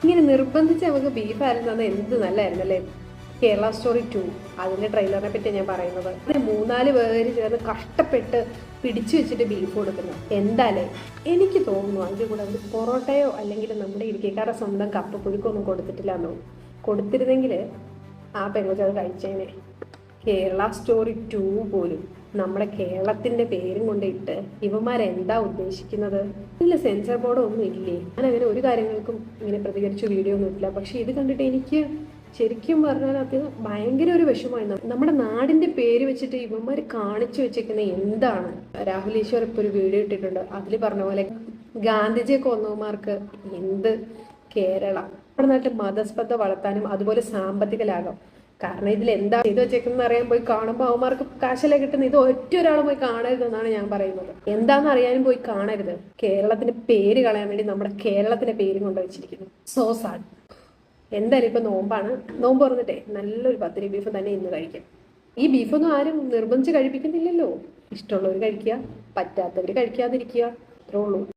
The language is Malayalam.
ഇങ്ങനെ നിർബന്ധിച്ച് നമുക്ക് ബീഫായിരുന്നു തന്നത് എന്ത് നല്ലായിരുന്നല്ലേ. കേരള സ്റ്റോറി 2 അതിന്റെ ട്രെയിലറിനെ പറ്റി ഞാൻ പറയുന്നത്. 3-4 പേര് ചേർന്ന് കഷ്ടപ്പെട്ട് പിടിച്ചു വെച്ചിട്ട് ബീഫ് കൊടുക്കുന്നു. എന്താലേ എനിക്ക് തോന്നുന്നു അതിൻ്റെ കൂടെ ഒരു പൊറോട്ടയോ അല്ലെങ്കിൽ നമ്മുടെ ഇടുക്കിക്കാരുടെ സ്വന്തം കപ്പ പുഴുക്കൊന്നും കൊടുത്തിട്ടില്ല എന്നോ. കൊടുത്തിരുന്നെങ്കിൽ ആ പെൺകൊച്ച് അത് കഴിച്ചേനെ. കേരള സ്റ്റോറി 2 പോലും നമ്മുടെ കേരളത്തിന്റെ പേരും കൊണ്ടിട്ട് ഇവന്മാരെന്താ ഉദ്ദേശിക്കുന്നത്? ഇതിൽ സെൻസർ ബോർഡ് ഒന്നും ഇല്ലേ? ഞാൻ അങ്ങനെ ഒരു കാര്യങ്ങൾക്കും ഇങ്ങനെ പ്രതികരിച്ച വീഡിയോ ഒന്നും ഇല്ല. പക്ഷെ ഇത് കണ്ടിട്ട് എനിക്ക് ശരിക്കും പറഞ്ഞാൽ അത് ഭയങ്കര ഒരു വിഷമമായി. നമ്മുടെ നാടിന്റെ പേര് വെച്ചിട്ട് ഇവന്മാർ കാണിച്ചു വെച്ചേക്കുന്ന എന്താണ്? രാഹുൽ ഈശ്വർ ഇപ്പൊ ഒരു വീഡിയോ ഇട്ടിട്ടുണ്ട്. അതിൽ പറഞ്ഞ പോലെ ഗാന്ധിജിയെ കൊന്നവന്മാർക്ക് എന്ത് കേരള? നമ്മുടെ നാട്ടിൽ മതസ്പർദ്ധ വളർത്താനും അതുപോലെ സാമ്പത്തിക ലാഭം. കാരണം ഇതിൽ എന്താ ചെയ്തു വെച്ചേക്കുന്നത് അറിയാൻ പോയി കാണുമ്പോൾ അവന്മാർക്ക് കാശല കിട്ടുന്ന ഇത് ഒറ്റ ഒരാളും പോയി കാണരുതെന്നാണ് ഞാൻ പറയുന്നത്. എന്താണെന്ന് അറിയാനും പോയി കാണരുത്. കേരളത്തിന്റെ പേര് കളയാൻ വേണ്ടി നമ്മുടെ കേരളത്തിന്റെ പേരും കൊണ്ട് വെച്ചിരിക്കുന്നു. So sad. എന്തായാലും ഇപ്പൊ നോമ്പാണ്. നോമ്പ് തുറന്നിട്ടേ നല്ലൊരു പത്തിരി ബീഫ് തന്നെ ഇന്ന് കഴിക്കാം. ഈ ബീഫൊന്നും ആരും നിർബന്ധിച്ച് കഴിപ്പിക്കുന്നില്ലല്ലോ. ഇഷ്ടമുള്ളവർ കഴിക്കുക, പറ്റാത്തവർ കഴിക്കാതിരിക്കുക. അത്രേ ഉള്ളൂ.